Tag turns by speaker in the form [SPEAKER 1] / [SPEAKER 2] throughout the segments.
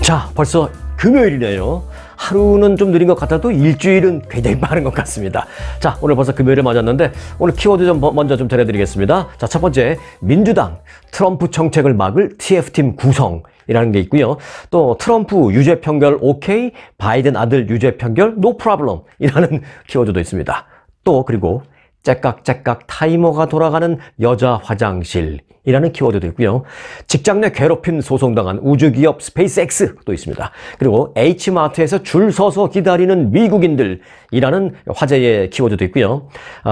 [SPEAKER 1] 자, 벌써 금요일이네요. 하루는 좀 느린 것 같아도 일주일은 굉장히 빠른 것 같습니다. 자, 오늘 벌써 금요일을 맞았는데 오늘 키워드 좀 먼저 좀 전해드리겠습니다. 자, 첫 번째, 민주당 트럼프 정책을 막을 TF팀 구성이라는 게 있고요. 또 트럼프 유죄 판결 오케이, 바이든 아들 유죄 판결 no problem 이라는 키워드도 있습니다. 또 그리고 째깍째깍 타이머가 돌아가는 여자 화장실이라는 키워드도 있고요. 직장 내 괴롭힘 소송당한 우주기업 스페이스X도 있습니다. 그리고 H마트에서 줄 서서 기다리는 미국인들이라는 화제의 키워드도 있고요.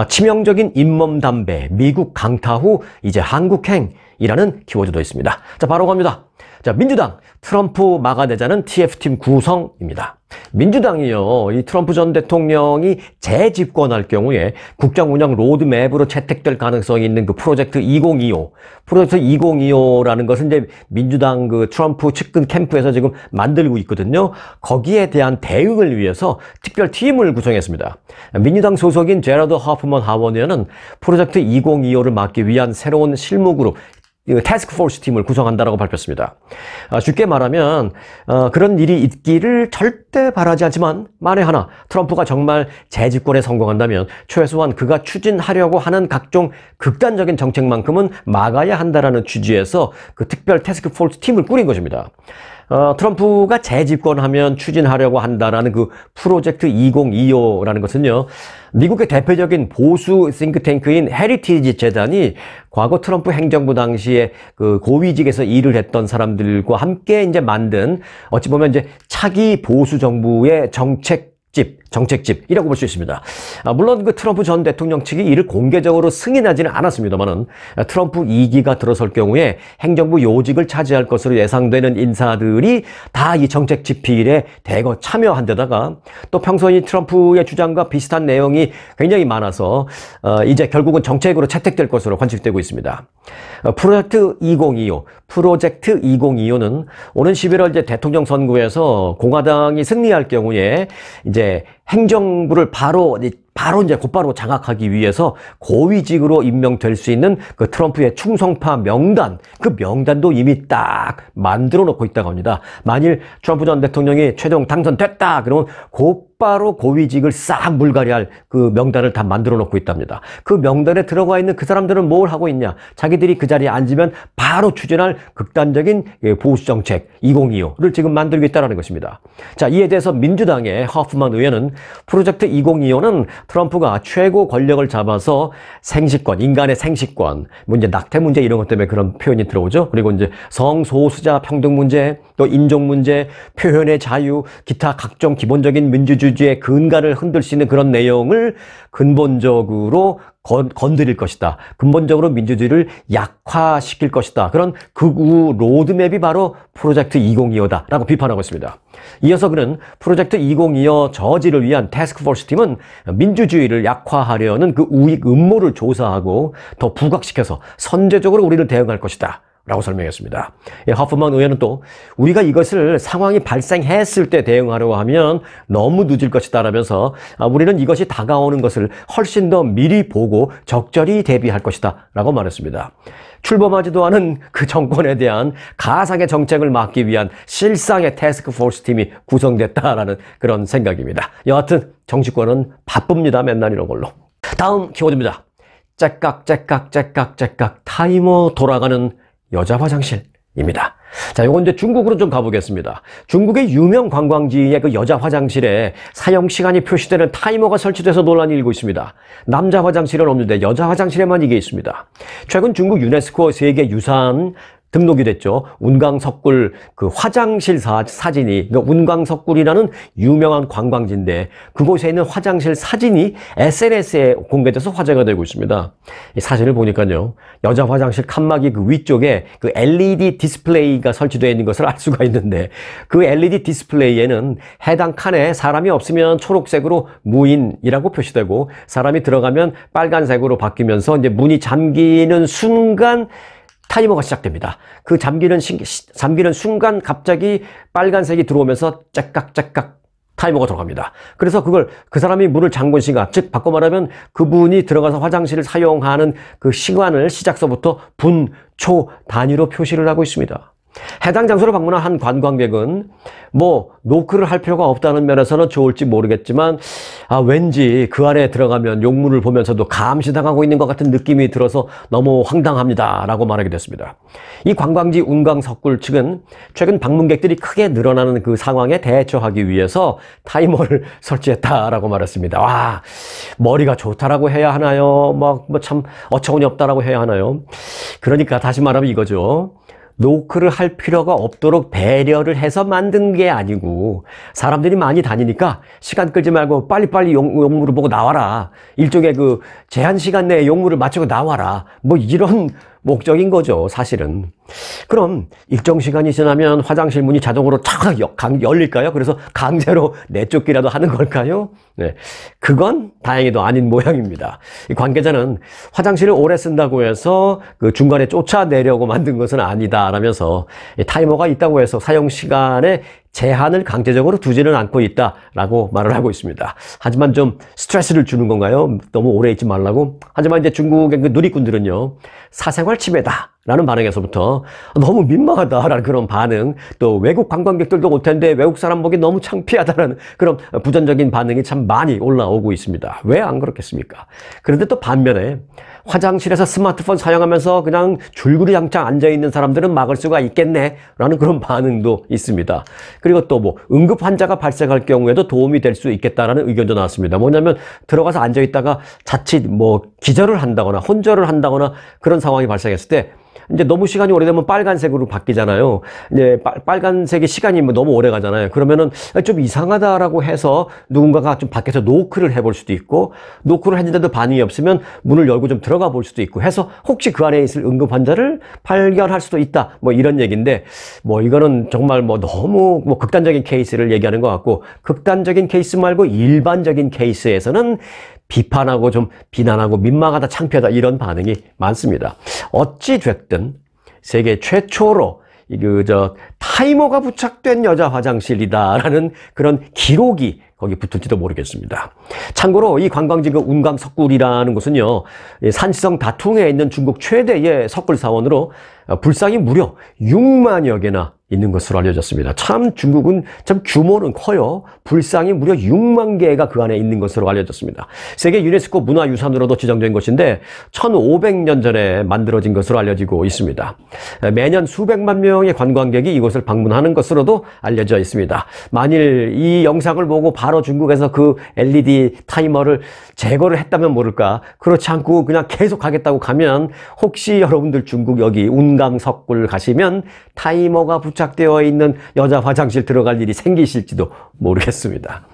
[SPEAKER 1] 치명적인 잇몸 담배, 미국 강타 후 이제 한국행이라는 키워드도 있습니다. 자, 바로 갑니다. 자, 민주당 트럼프 막아내자는 TF팀 구성입니다. 민주당이요, 이 트럼프 전 대통령이 재집권할 경우에 국정 운영 로드맵으로 채택될 가능성이 있는 그 프로젝트 2025. 프로젝트 2025라는 것은 이제 민주당 그 트럼프 측근 캠프에서 지금 만들고 있거든요. 거기에 대한 대응을 위해서 특별팀을 구성했습니다. 민주당 소속인 제러드 허프먼 하원의원은 프로젝트 2025를 막기 위한 새로운 실무그룹 태스크포스 팀을 구성한다라고 밝혔습니다. 쉽게 말하면 그런 일이 있기를 절대 바라지 않지만 만에 하나 트럼프가 정말 재집권에 성공한다면 최소한 그가 추진하려고 하는 각종 극단적인 정책만큼은 막아야 한다라는 취지에서 그 특별 태스크포스 팀을 꾸린 것입니다. 트럼프가 재집권하면 추진하려고 한다라는 그 프로젝트 2025라는 것은요, 미국의 대표적인 보수 싱크탱크인 헤리티지 재단이 과거 트럼프 행정부 당시에 그 고위직에서 일을 했던 사람들과 함께 이제 만든 어찌 보면 이제 차기 보수 정부의 정책집이라고 볼 수 있습니다. 물론 그 트럼프 전 대통령 측이 이를 공개적으로 승인하지는 않았습니다만은 트럼프 2기가 들어설 경우에 행정부 요직을 차지할 것으로 예상되는 인사들이 다 이 정책 집필에 대거 참여한 데다가 또 평소에 트럼프의 주장과 비슷한 내용이 굉장히 많아서 이제 결국은 정책으로 채택될 것으로 관측되고 있습니다. 프로젝트 2025는 오는 11월 이제 대통령 선거에서 공화당이 승리할 경우에 이제 행정부를 곧바로 장악하기 위해서 고위직으로 임명될 수 있는 그 트럼프의 충성파 명단, 그 명단도 이미 딱 만들어 놓고 있다고 합니다. 만일 트럼프 전 대통령이 최종 당선됐다 그러면 곧바로 고위직을 싹 물갈이할 그 명단을 다 만들어 놓고 있답니다. 그 명단에 들어가 있는 그 사람들은 뭘 하고 있냐? 자기들이 그 자리에 앉으면 바로 추진할 극단적인 보수 정책 2025를 지금 만들고 있다는 것입니다. 자, 이에 대해서 민주당의 허프먼 의원은 프로젝트 2025는 트럼프가 최고 권력을 잡아서 생식권, 인간의 생식권, 이제 낙태 문제 이런 것 때문에 그런 표현이 들어오죠. 그리고 이제 성소수자 평등 문제, 또 인종 문제, 표현의 자유, 기타 각종 기본적인 민주주의의 근간을 흔들 수 있는 그런 내용을 근본적으로 건드릴 것이다. 근본적으로 민주주의를 약화시킬 것이다. 그런 극우 로드맵이 바로 프로젝트 2025다라고 비판하고 있습니다. 이어서 그는 프로젝트 2025 저지를 위한 태스크포스 팀은 민주주의를 약화하려는 그 우익 음모를 조사하고 더 부각시켜서 선제적으로 우리를 대응할 것이다 라고 설명했습니다. 허프먼 의원은 또 우리가 이것을 상황이 발생했을 때 대응하려고 하면 너무 늦을 것이다 라면서 우리는 이것이 다가오는 것을 훨씬 더 미리 보고 적절히 대비할 것이다 라고 말했습니다. 출범하지도 않은 그 정권에 대한 가상의 정책을 막기 위한 실상의 태스크포스 팀이 구성됐다라는 그런 생각입니다. 여하튼 정치권은 바쁩니다. 맨날 이런 걸로. 다음 키워드입니다. 째깍째깍 타이머 돌아가는 여자 화장실입니다. 자, 요건 이제 중국으로 좀 가보겠습니다. 중국의 유명 관광지의 그 여자 화장실에 사용 시간이 표시되는 타이머가 설치돼서 논란이 일고 있습니다. 남자 화장실은 없는데 여자 화장실에만 이게 있습니다. 최근 중국 유네스코 세계유산 등록이 됐죠. 운강석굴 그 화장실 사진이, 그러니까 운강석굴이라는 유명한 관광지인데 그곳에 있는 화장실 사진이 SNS에 공개돼서 화제가 되고 있습니다. 이 사진을 보니까요, 여자 화장실 칸막이 그 위쪽에 그 LED 디스플레이가 설치되어 있는 것을 알 수가 있는데 그 LED 디스플레이에는 해당 칸에 사람이 없으면 초록색으로 무인이라고 표시되고 사람이 들어가면 빨간색으로 바뀌면서 이제 문이 잠기는 순간 타이머가 시작됩니다. 그 잠기는 순간 갑자기 빨간색이 들어오면서 째깍째깍 타이머가 들어갑니다. 그래서 그 사람이 문을 잠근 시간, 즉 바꿔 말하면 그분이 들어가서 화장실을 사용하는 그 시간을 시작서부터 분, 초 단위로 표시를 하고 있습니다. 해당 장소를 방문한 한 관광객은 뭐 노크를 할 필요가 없다는 면에서는 좋을지 모르겠지만 왠지 그 안에 들어가면 용물을 보면서도 감시당하고 있는 것 같은 느낌이 들어서 너무 황당합니다 라고 말하게 됐습니다. 이 관광지 운강석굴 측은 최근 방문객들이 크게 늘어나는 그 상황에 대처하기 위해서 타이머를 설치했다라고 말했습니다. 와, 머리가 좋다라고 해야 하나요? 뭐 참 어처구니 없다라고 해야 하나요? 그러니까 다시 말하면 이거죠. 노크를 할 필요가 없도록 배려를 해서 만든 게 아니고 사람들이 많이 다니니까 시간 끌지 말고 빨리빨리 용물을 보고 나와라. 일종의 그 제한 시간 내에 용물을 마치고 나와라. 뭐 이런 목적인 거죠, 사실은. 그럼 일정 시간이 지나면 화장실 문이 자동으로 착 열릴까요? 그래서 강제로 내쫓기라도 하는 걸까요? 네, 그건 다행히도 아닌 모양입니다. 이 관계자는 화장실을 오래 쓴다고 해서 그 중간에 쫓아내려고 만든 것은 아니다라면서 타이머가 있다고 해서 사용 시간에 제한을 강제적으로 두지는 않고 있다라고 말을 하고 있습니다. 하지만 좀 스트레스를 주는 건가요? 너무 오래 있지 말라고? 하지만 이제 중국의 그 누리꾼들은요, 사생활 침해다라는 반응에서부터 너무 민망하다라는 그런 반응, 또 외국 관광객들도 올 텐데 외국 사람 보기 너무 창피하다라는 그런 부정적인 반응이 참 많이 올라오고 있습니다. 왜 안 그렇겠습니까? 그런데 또 반면에 화장실에서 스마트폰 사용하면서 그냥 줄구리 장창 앉아있는 사람들은 막을 수가 있겠네 라는 그런 반응도 있습니다. 그리고 또 뭐 응급 환자가 발생할 경우에도 도움이 될 수 있겠다라는 의견도 나왔습니다. 뭐냐면 들어가서 앉아있다가 자칫 뭐 기절을 한다거나 혼절을 한다거나 그런 상황이 발생했을 때 이제 너무 시간이 오래되면 빨간색으로 바뀌잖아요. 이제 빨간색의 시간이 너무 오래 가잖아요. 그러면은 좀 이상하다라고 해서 누군가가 좀 밖에서 노크를 해볼 수도 있고, 노크를 했는데도 반응이 없으면 문을 열고 좀 들어가 볼 수도 있고 해서 혹시 그 안에 있을 응급 환자를 발견할 수도 있다. 뭐 이런 얘기인데, 뭐 이거는 정말 뭐 너무 뭐 극단적인 케이스를 얘기하는 것 같고, 극단적인 케이스 말고 일반적인 케이스에서는 비판하고 좀 비난하고 민망하다, 창피하다 이런 반응이 많습니다. 어찌 됐든 세계 최초로 타이머가 부착된 여자 화장실이다라는 그런 기록이 거기 붙을지도 모르겠습니다. 참고로 이 관광지 그 운강석굴이라는 곳은요, 산시성 다퉁에 있는 중국 최대의 석굴 사원으로 불상이 무려 6만여 개나 있는 것으로 알려졌습니다. 참 중국은 참 규모는 커요. 불상이 무려 6만 개가 그 안에 있는 것으로 알려졌습니다. 세계 유네스코 문화유산으로도 지정된 것인데 1500년 전에 만들어진 것으로 알려지고 있습니다. 매년 수백만 명의 관광객이 이곳을 방문하는 것으로도 알려져 있습니다. 만일 이 영상을 보고 바로 중국에서 그 LED 타이머를 제거를 했다면 모를까, 그렇지 않고 그냥 계속 하겠다고 가면 혹시 여러분들 중국 여기 운강석굴 가시면 타이머가 부착되어 있는 여자 화장실 들어갈 일이 생기실지도 모르겠습니다.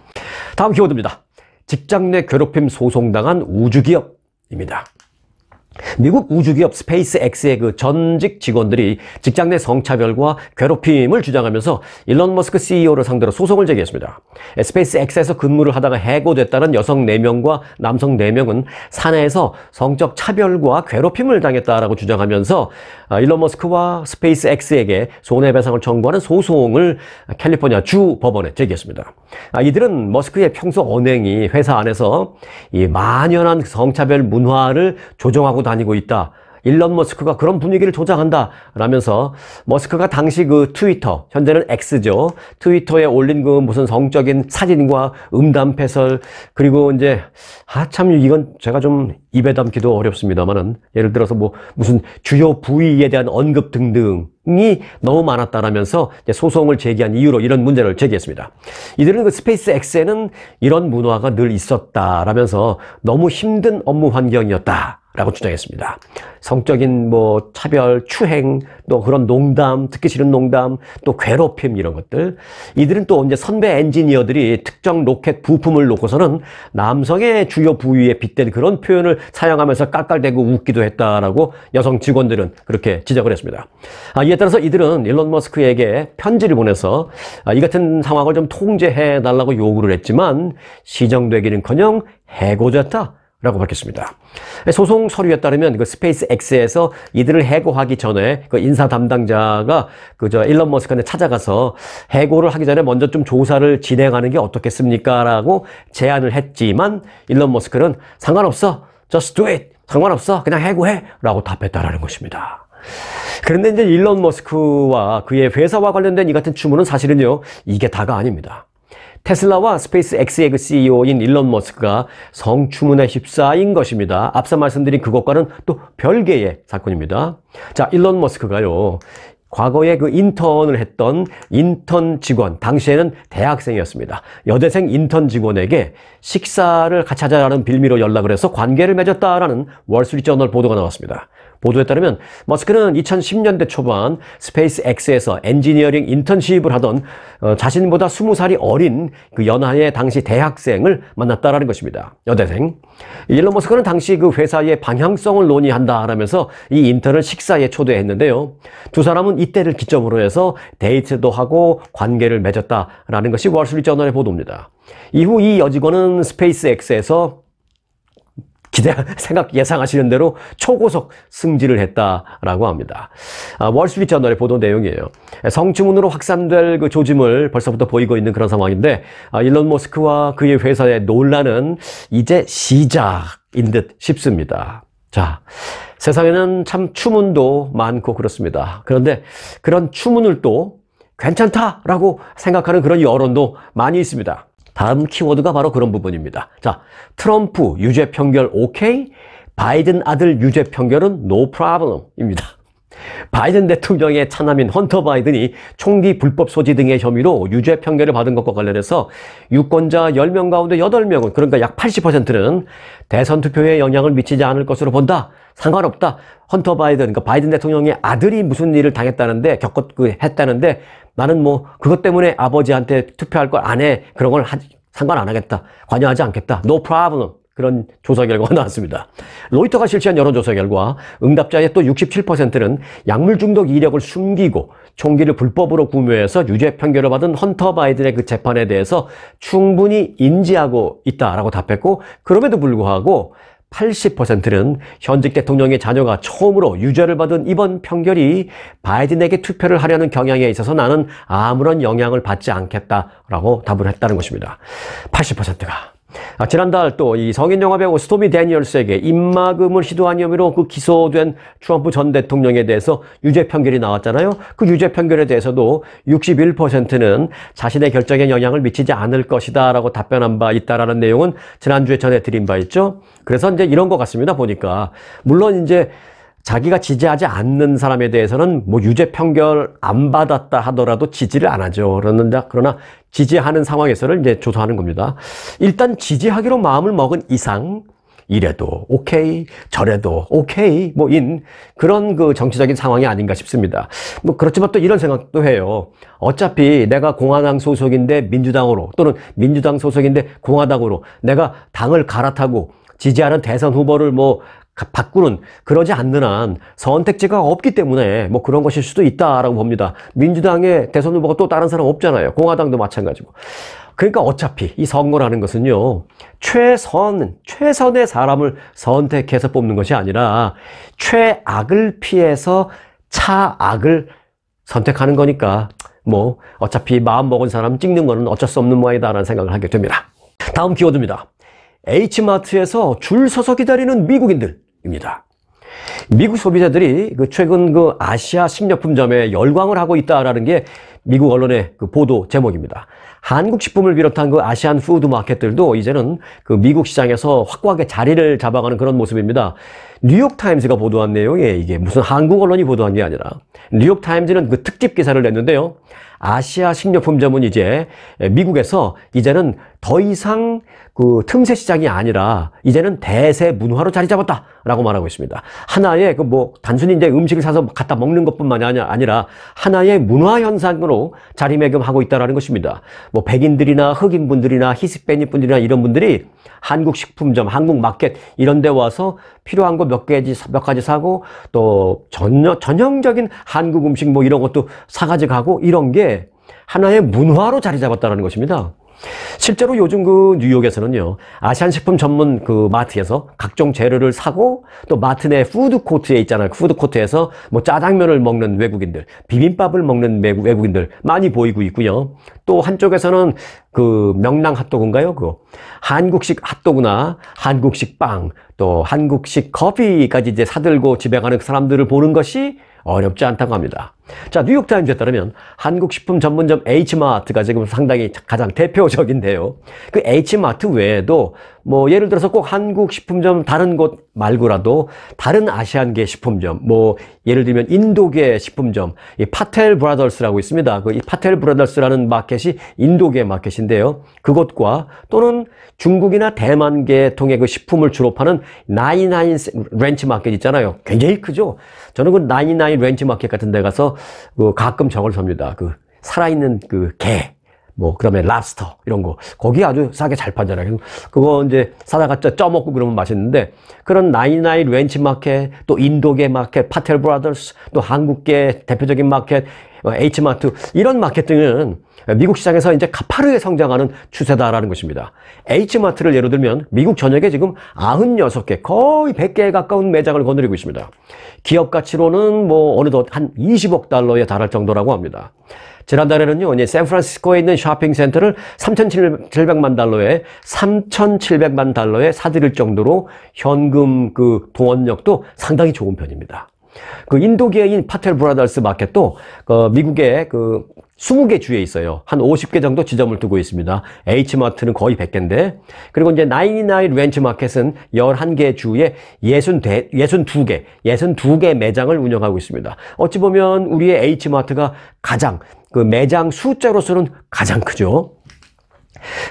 [SPEAKER 1] 다음 키워드입니다. 직장 내 괴롭힘 소송당한 우주기업입니다. 미국 우주기업 스페이스X의 그 전직 직원들이 직장 내 성차별과 괴롭힘을 주장하면서 일론 머스크 CEO를 상대로 소송을 제기했습니다. 스페이스X에서 근무를 하다가 해고됐다는 여성 4명과 남성 4명은 사내에서 성적 차별과 괴롭힘을 당했다라고 주장하면서 일론 머스크와 스페이스X에게 손해배상을 청구하는 소송을 캘리포니아 주 법원에 제기했습니다. 이들은 머스크의 평소 언행이 회사 안에서 이 만연한 성차별 문화를 조종하고 다니고 있다. 일론 머스크가 그런 분위기를 조장한다 라면서 머스크가 당시 그 트위터, 현재는 X죠, 트위터에 올린 그 무슨 성적인 사진과 음담 패설, 그리고 이제 참 이건 제가 좀 입에 담기도 어렵습니다만은, 예를 들어서 뭐 무슨 주요 부위에 대한 언급 등등이 너무 많았다라면서 소송을 제기한 이유로 이런 문제를 제기했습니다. 이들은 그 스페이스X에는 이런 문화가 늘 있었다라면서 너무 힘든 업무 환경이었다 라고 주장했습니다. 성적인 뭐 차별, 추행, 또 그런 농담, 듣기 싫은 농담, 또 괴롭힘 이런 것들. 이들은 또 이제 선배 엔지니어들이 특정 로켓 부품을 놓고서는 남성의 주요 부위에 빗댄 그런 표현을 사용하면서 깔깔대고 웃기도 했다라고 여성 직원들은 그렇게 지적을 했습니다. 이에 따라서 이들은 일론 머스크에게 편지를 보내서 이 같은 상황을 좀 통제해 달라고 요구를 했지만 시정되기는커녕 해고됐다 라고 밝혔습니다. 소송 서류에 따르면 그 스페이스X에서 이들을 해고하기 전에 그 인사 담당자가 일론 머스크한테 찾아가서 해고를 하기 전에 먼저 좀 조사를 진행하는 게 어떻겠습니까? 라고 제안을 했지만 일론 머스크는 상관없어, just do it, 상관없어, 그냥 해고해 라고 답했다라는 것입니다. 그런데 이제 일론 머스크와 그의 회사와 관련된 이 같은 추문은 사실은요, 이게 다가 아닙니다. 테슬라와 스페이스 X의 그 CEO인 일론 머스크가 성추문에 휩싸인 것입니다. 앞서 말씀드린 그것과는 또 별개의 사건입니다. 자, 일론 머스크가요, 과거에 그 인턴을 했던 인턴 직원, 당시에는 대학생이었습니다. 여대생 인턴 직원에게 식사를 같이 하자라는 빌미로 연락을 해서 관계를 맺었다라는 월스트리트저널 보도가 나왔습니다. 보도에 따르면 머스크는 2010년대 초반 스페이스 X에서 엔지니어링 인턴십을 하던 자신보다 20살이 어린 그 연하의 당시 대학생을 만났다라는 것입니다. 여대생. 일론 머스크는 당시 그 회사의 방향성을 논의한다라면서 이 인턴을 식사에 초대했는데요. 두 사람은 이때를 기점으로 해서 데이트도 하고 관계를 맺었다라는 것이 월스트리트저널의 보도입니다. 이후 이 여직원은 스페이스 X에서 예상하시는 대로 초고속 승진을 했다라고 합니다. 월스트리트저널의 보도 내용이에요. 성추문으로 확산될 그 조짐을 벌써부터 보이고 있는 그런 상황인데, 일론 머스크와 그의 회사의 논란은 이제 시작인 듯 싶습니다. 자, 세상에는 참 추문도 많고 그렇습니다. 그런데 그런 추문을 또 괜찮다라고 생각하는 그런 여론도 많이 있습니다. 다음 키워드가 바로 그런 부분입니다. 자, 트럼프 유죄 판결 오케이, 바이든 아들 유죄 판결은 no problem입니다. 바이든 대통령의 차남인 헌터 바이든이 총기 불법 소지 등의 혐의로 유죄 판결을 받은 것과 관련해서 유권자 10명 가운데 8명은, 그러니까 약 80%는 대선 투표에 영향을 미치지 않을 것으로 본다. 상관없다. 헌터 바이든, 그러니까 바이든 대통령의 아들이 무슨 일을 당했다는데, 했다는데, 나는 뭐 그것 때문에 아버지한테 투표할 걸 안 해. 그런 걸 상관 안 하겠다. 관여하지 않겠다. No problem. 그런 조사 결과가 나왔습니다. 로이터가 실시한 여론조사 결과 응답자의 또 67%는 약물 중독 이력을 숨기고 총기를 불법으로 구매해서 유죄 판결을 받은 헌터 바이든의 그 재판에 대해서 충분히 인지하고 있다라고 답했고, 그럼에도 불구하고 80%는 현직 대통령의 자녀가 처음으로 유죄를 받은 이번 판결이 바이든에게 투표를 하려는 경향에 있어서 나는 아무런 영향을 받지 않겠다라고 답을 했다는 것입니다. 80%가. 지난달 또 이 성인 영화배우 스토미 데니얼스에게 입막음을 시도한 혐의로 그 기소된 트럼프 전 대통령에 대해서 유죄 판결이 나왔잖아요. 그 유죄 판결에 대해서도 61%는 자신의 결정에 영향을 미치지 않을 것이다 라고 답변한 바 있다라는 내용은 지난주에 전해드린 바 있죠. 그래서 이제 이런 것 같습니다. 보니까 물론 이제 자기가 지지하지 않는 사람에 대해서는 뭐 유죄 판결 안 받았다 하더라도 지지를 안 하죠. 그러나 지지하는 상황에서는 이제 조사하는 겁니다. 일단 지지하기로 마음을 먹은 이상 이래도 오케이, 저래도 오케이, 그런 그 정치적인 상황이 아닌가 싶습니다. 뭐 그렇지만 또 이런 생각도 해요. 어차피 내가 공화당 소속인데 민주당으로, 또는 민주당 소속인데 공화당으로 내가 당을 갈아타고 지지하는 대선 후보를 바꾸는, 그러지 않는 한 선택지가 없기 때문에 그런 것일 수도 있다라고 봅니다. 민주당의 대선 후보가 또 다른 사람 없잖아요. 공화당도 마찬가지고. 그러니까 어차피 이 선거라는 것은요, 최선의 사람을 선택해서 뽑는 것이 아니라 최악을 피해서 차악을 선택하는 거니까 어차피 마음 먹은 사람 찍는 거는 어쩔 수 없는 모양이다라는 생각을 하게 됩니다. 다음 키워드입니다. H마트에서 줄 서서 기다리는 미국인들입니다. 미국 소비자들이 최근 아시아 식료품점에 열광을 하고 있다라는 게 미국 언론의 보도 제목입니다. 한국 식품을 비롯한 아시안 푸드 마켓들도 이제는 미국 시장에서 확고하게 자리를 잡아가는 그런 모습입니다. 뉴욕타임즈가 보도한 내용에, 이게 무슨 한국 언론이 보도한 게 아니라 뉴욕타임즈는 특집 기사를 냈는데요. 아시아 식료품점은 이제 미국에서 이제는 더 이상 틈새 시장이 아니라 이제는 대세 문화로 자리 잡았다라고 말하고 있습니다. 하나의 단순히 이제 음식을 사서 갖다 먹는 것뿐만이 아니라 하나의 문화 현상으로 자리매김하고 있다라는 것입니다. 백인들이나 흑인분들이나 히스패닉 분들이나 이런 분들이 한국 식품점, 한국 마켓 이런 데 와서 필요한 거 몇 가지 사고, 또 전형적인 한국 음식 이런 것도 사가지고 가고, 이런 게 하나의 문화로 자리 잡았다는 것입니다. 실제로 요즘 뉴욕에서는요, 아시안 식품 전문 마트에서 각종 재료를 사고, 또 마트 내 푸드코트에 있잖아요. 푸드코트에서 짜장면을 먹는 외국인들, 비빔밥을 먹는 외국인들 많이 보이고 있고요. 또 한쪽에서는 명랑 핫도그인가요? 한국식 핫도그나 한국식 빵, 또 한국식 커피까지 이제 사들고 집에 가는 사람들을 보는 것이 어렵지 않다고 합니다. 자, 뉴욕타임즈에 따르면 한국 식품 전문점 H마트가 지금 상당히 가장 대표적인데요. 그 H마트 외에도 뭐 예를 들어서 꼭 한국 식품점 다른 곳 말고라도 다른 아시안계 식품점, 뭐 예를 들면 인도계 식품점, 이 파텔 브라더스라고 있습니다. 그 이 파텔 브라더스라는 마켓이 인도계 마켓인데요. 그곳과 또는 중국이나 대만계 통해 그 식품을 주로 파는 나인나인 렌치 마켓 있잖아요. 굉장히 크죠. 저는 그 나인나인 렌치 마켓 같은 데 가서 가끔 저걸 삽니다. 그 살아있는 그 게, 뭐 그다음에 랍스터 이런 거 거기 아주 싸게 잘 팔잖아요. 그거 이제 사다가 쪄먹고 그러면 맛있는데, 그런 나인나인 렌치 마켓, 또 인도계 마켓 파텔 브라더스, 또 한국계 대표적인 마켓 H마트, 이런 마켓 등은 미국 시장에서 이제 가파르게 성장하는 추세다라는 것입니다. H마트를 예로 들면 미국 전역에 지금 96개, 거의 100개에 가까운 매장을 거느리고 있습니다. 기업 가치로는 뭐 어느덧 한 20억 달러에 달할 정도라고 합니다. 지난달에는요, 이제 샌프란시스코에 있는 쇼핑센터를 3,700만 달러에 사들일 정도로 현금 그 동원력도 상당히 좋은 편입니다. 그 인도계인 파텔 브라더스 마켓도 미국의 그 20개 주에 있어요. 한 50개 정도 지점을 두고 있습니다. H마트는 거의 100개인데, 그리고 이제 나인나인 렌치 마켓은 11개 주에 62개 매장을 운영하고 있습니다. 어찌 보면 우리의 H마트가 가장 그 매장 숫자로서는 가장 크죠.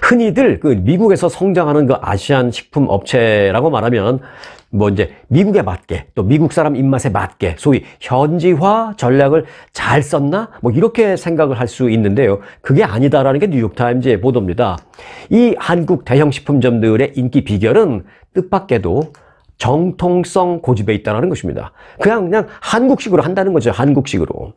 [SPEAKER 1] 흔히들 그 미국에서 성장하는 그 아시안 식품 업체라고 말하면 뭐 이제 미국에 맞게, 또 미국 사람 입맛에 맞게 소위 현지화 전략을 잘 썼나? 뭐 이렇게 생각을 할 수 있는데요. 그게 아니다라는 게 뉴욕타임즈의 보도입니다. 이 한국 대형 식품점들의 인기 비결은 뜻밖에도 정통성 고집에 있다는 것입니다. 그냥 한국식으로 한다는 거죠. 한국식으로.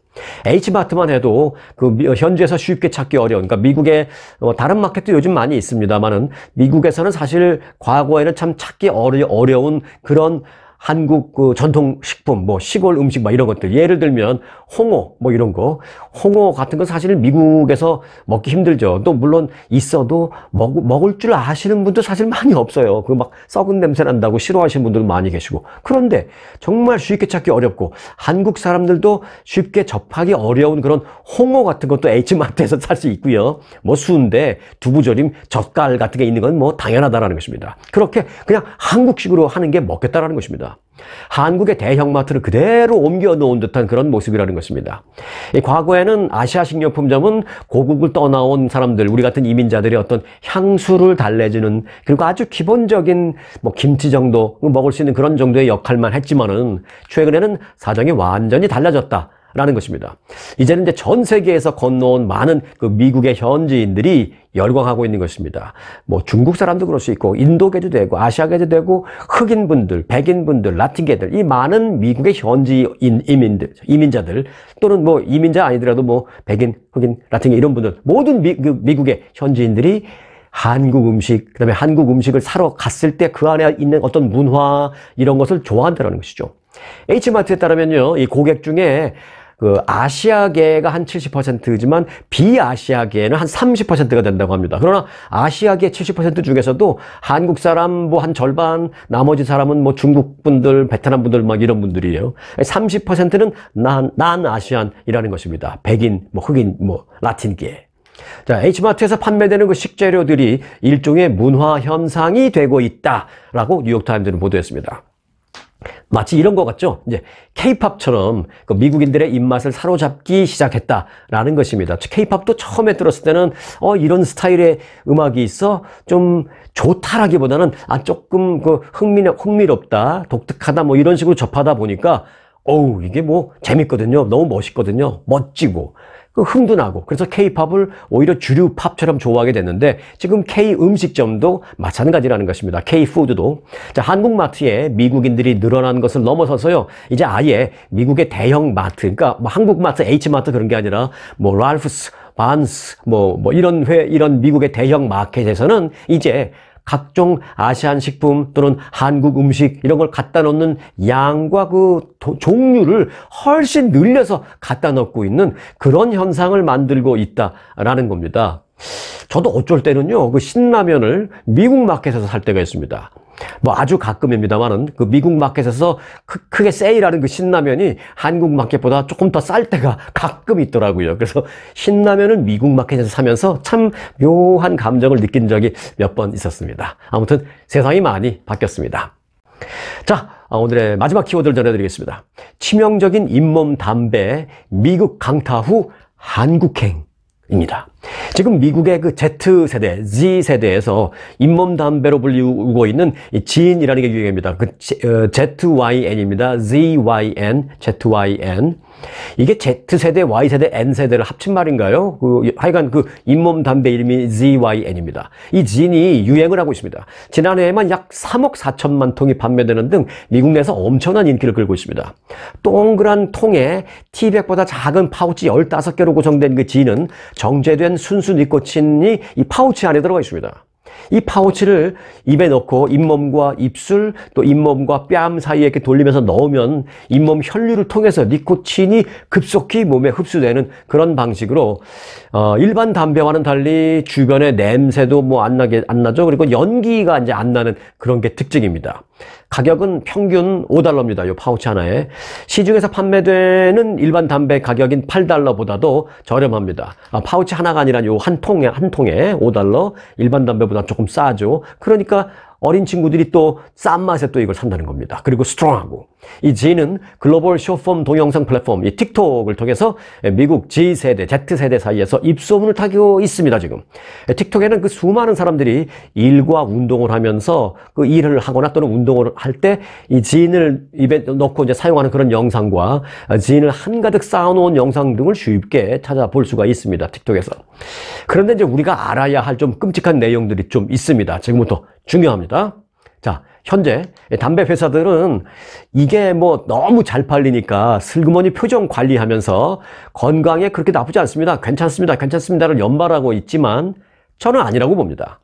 [SPEAKER 1] H마트만 해도 그 현지에서 쉽게 찾기 어려운, 그러니까 미국의 다른 마켓도 요즘 많이 있습니다만은 미국에서는 사실 과거에는 참 찾기 어려운 그런 한국 그 전통 식품, 뭐 시골 음식 막 이런 것들, 예를 들면 홍어 뭐 이런 거, 홍어 같은 건 사실 미국에서 먹기 힘들죠. 또 물론 있어도 먹을 줄 아시는 분도 사실 많이 없어요. 그 막 썩은 냄새 난다고 싫어하시는 분들 많이 계시고. 그런데 정말 쉽게 찾기 어렵고 한국 사람들도 쉽게 접하기 어려운 그런 홍어 같은 것도 H마트에서 살 수 있고요. 뭐 순대, 두부조림, 젓갈 같은 게 있는 건 뭐 당연하다라는 것입니다. 그렇게 그냥 한국식으로 하는 게 먹겠다라는 것입니다. 한국의 대형마트를 그대로 옮겨 놓은 듯한 그런 모습이라는 것입니다. 과거에는 아시아 식료품점은 고국을 떠나온 사람들, 우리 같은 이민자들의 어떤 향수를 달래주는, 그리고 아주 기본적인 뭐 김치 정도 먹을 수 있는 그런 정도의 역할만 했지만은 최근에는 사정이 완전히 달라졌다 라는 것입니다. 이제는 이제 전 세계에서 건너온 많은 그 미국의 현지인들이 열광하고 있는 것입니다. 뭐 중국 사람도 그럴 수 있고, 인도계도 되고, 아시아계도 되고, 흑인분들, 백인분들, 라틴계들, 이 많은 미국의 현지인 이민자들, 또는 뭐 이민자 아니더라도 뭐 백인, 흑인, 라틴계 이런 분들, 모든 미국의 현지인들이 한국 음식, 그다음에 한국 음식을 사러 갔을 때 그 안에 있는 어떤 문화, 이런 것을 좋아한다는 것이죠. H마트에 따르면요, 이 고객 중에 그 아시아계가 한 70%지만 비아시아계는 한 30%가 된다고 합니다. 그러나 아시아계 70% 중에서도 한국 사람 뭐 한 절반, 나머지 사람은 뭐 중국 분들, 베트남 분들 막 이런 분들이에요. 30%는 난 아시안이라는 것입니다. 백인, 뭐 흑인, 뭐 라틴계. 자, H마트에서 판매되는 그 식재료들이 일종의 문화 현상이 되고 있다라고 뉴욕타임즈는 보도했습니다. 마치 이런 것 같죠? 이제 K-팝처럼 그 미국인들의 입맛을 사로잡기 시작했다라는 것입니다. K-팝도 처음에 들었을 때는 이런 스타일의 음악이 있어 좀 좋다라기보다는 조금 그 흥미롭다, 독특하다 뭐 이런 식으로 접하다 보니까 이게 뭐 재밌거든요. 너무 멋있거든요. 멋지고 흥도 나고. 그래서 K-팝을 오히려 주류 팝처럼 좋아하게 됐는데, 지금 K-음식점도 마찬가지라는 것입니다. K-푸드도. 자, 한국마트에 미국인들이 늘어난 것을 넘어서서요, 이제 아예 미국의 대형 마트, 그러니까 뭐 한국마트, H마트 그런 게 아니라 뭐 랄프스, 반스, 이런 미국의 대형 마켓에서는 이제 각종 아시안 식품 또는 한국 음식 이런 걸 갖다 놓는 양과 그 종류를 훨씬 늘려서 갖다 놓고 있는 그런 현상을 만들고 있다라는 겁니다. 저도 어쩔 때는요, 그 신라면을 미국 마켓에서 살 때가 있습니다. 뭐 아주 가끔입니다만은 그 미국 마켓에서 크게 세일하는 그 신라면이 한국 마켓보다 조금 더 쌀 때가 가끔 있더라고요. 그래서 신라면을 미국 마켓에서 사면서 참 묘한 감정을 느낀 적이 몇 번 있었습니다. 아무튼 세상이 많이 바뀌었습니다. 자, 오늘의 마지막 키워드를 전해드리겠습니다. 치명적인 잇몸 담배 미국 강타 후 한국행입니다. 지금 미국의 그 Z세대, Z세대에서 잇몸 담배로 불리우고 있는 이 진이라는 게 유행입니다. 그 ZYN입니다. ZYN, ZYN. 이게 Z세대, Y세대, N세대를 합친 말인가요? 하여간 그 잇몸 담배 이름이 ZYN입니다. 이 진이 유행을 하고 있습니다. 지난해에만 약 3억 4천만 통이 판매되는 등 미국 내에서 엄청난 인기를 끌고 있습니다. 동그란 통에 티백보다 작은 파우치 15개로 구성된 그 진은 정제된 순수 니코틴이 이 파우치 안에 들어가 있습니다. 이 파우치를 입에 넣고 잇몸과 입술 또 잇몸과 뺨 사이에 이렇게 돌리면서 넣으면 잇몸 혈류를 통해서 니코틴이 급속히 몸에 흡수되는 그런 방식으로 일반 담배와는 달리 주변에 냄새도 뭐 안 나죠. 그리고 연기가 이제 안 나는 그런 게 특징입니다. 가격은 평균 $5입니다. 이 파우치 하나에. 시중에서 판매되는 일반 담배 가격인 $8보다도 저렴합니다. 파우치 하나가 아니라 요 한 통에 $5. 일반 담배보다 조금 싸죠. 그러니까 어린 친구들이 또 싼 맛에 또 이걸 산다는 겁니다. 그리고 스트롱하고. 이 G는 글로벌 숏폼 동영상 플랫폼 이 틱톡을 통해서 미국 G세대, Z세대 사이에서 입소문을 타고 있습니다, 지금. 틱톡에는 그 수많은 사람들이 일과 운동을 하면서 그 일을 하거나 또는 운동을 할 때 이 G를 입에 넣고 이제 사용하는 그런 영상과 G를 한가득 쌓아놓은 영상 등을 쉽게 찾아볼 수가 있습니다, 틱톡에서. 그런데 이제 우리가 알아야 할 좀 끔찍한 내용들이 좀 있습니다. 지금부터 중요합니다. 자, 현재 담배 회사들은 이게 뭐 너무 잘 팔리니까 슬그머니 표정 관리하면서 건강에 그렇게 나쁘지 않습니다. 괜찮습니다. 괜찮습니다를 연발하고 있지만 저는 아니라고 봅니다.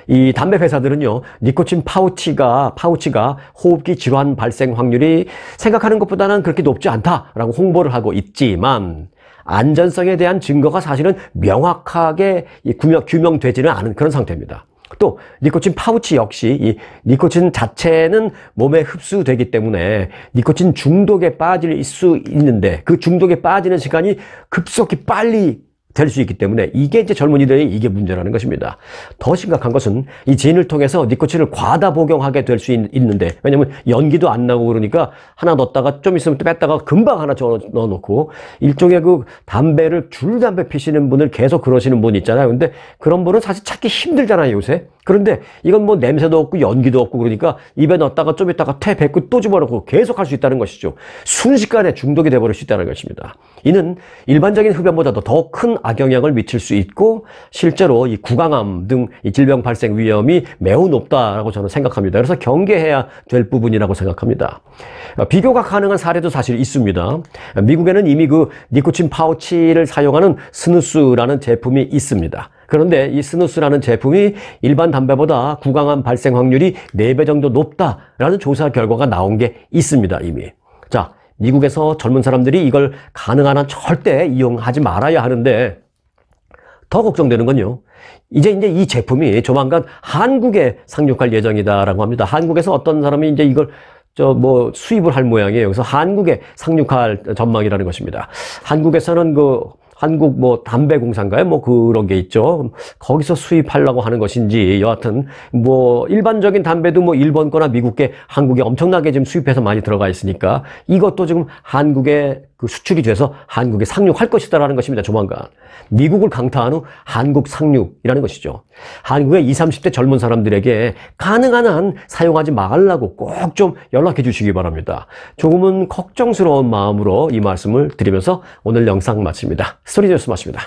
[SPEAKER 1] 이 담배 회사들은요, 니코틴 파우치가 호흡기 질환 발생 확률이 생각하는 것보다는 그렇게 높지 않다라고 홍보를 하고 있지만 안전성에 대한 증거가 사실은 명확하게 규명되지는 않은 그런 상태입니다. 또 니코틴 파우치 역시 이 니코틴 자체는 몸에 흡수되기 때문에 니코틴 중독에 빠질 수 있는데 그 중독에 빠지는 시간이 급속히 빨리 될 수 있기 때문에 이게 이제 젊은이들의 이게 문제라는 것입니다. 더 심각한 것은 이 진을 통해서 니코틴을 과다 복용하게 될 수 있는데, 왜냐면 연기도 안 나고 그러니까 하나 넣었다가 좀 있으면 또 뺐다가 금방 하나 넣어놓고 일종의 그 담배를 줄담배 피시는 분을 계속 그러시는 분 있잖아요. 근데 그런 분은 사실 찾기 힘들잖아요, 요새. 그런데 이건 뭐 냄새도 없고 연기도 없고 그러니까 입에 넣었다가 좀 있다가 뱉고 또 집어넣고 계속 할 수 있다는 것이죠. 순식간에 중독이 돼버릴 수 있다는 것입니다. 이는 일반적인 흡연보다도 더 큰 악영향을 미칠 수 있고 실제로 이 구강암 등 이 질병 발생 위험이 매우 높다라고 저는 생각합니다. 그래서 경계해야 될 부분이라고 생각합니다. 비교가 가능한 사례도 사실 있습니다. 미국에는 이미 그 니코틴 파우치를 사용하는 스누스라는 제품이 있습니다. 그런데 이 스누스라는 제품이 일반 담배보다 구강암 발생 확률이 4배 정도 높다라는 조사 결과가 나온 게 있습니다, 이미. 자, 미국에서 젊은 사람들이 이걸 가능한 한 절대 이용하지 말아야 하는데 더 걱정되는 건요. 이제 이 제품이 조만간 한국에 상륙할 예정이다라고 합니다. 한국에서 어떤 사람이 이제 이걸 수입을 할 모양이에요. 그래서 한국에 상륙할 전망이라는 것입니다. 한국에서는 한국 담배 공사인가요? 그런 게 있죠. 거기서 수입하려고 하는 것인지, 여하튼, 일반적인 담배도 일본 거나 미국 게 한국에 엄청나게 지금 수입해서 많이 들어가 있으니까 이것도 지금 한국에 수출이 돼서 한국에 상륙할 것이다라는 것입니다, 조만간. 미국을 강타한 후 한국 상륙이라는 것이죠. 한국의 20, 30대 젊은 사람들에게 가능한 한 사용하지 말라고 꼭 좀 연락해 주시기 바랍니다. 조금은 걱정스러운 마음으로 이 말씀을 드리면서 오늘 영상 마칩니다. 스토리뉴스 마칩니다.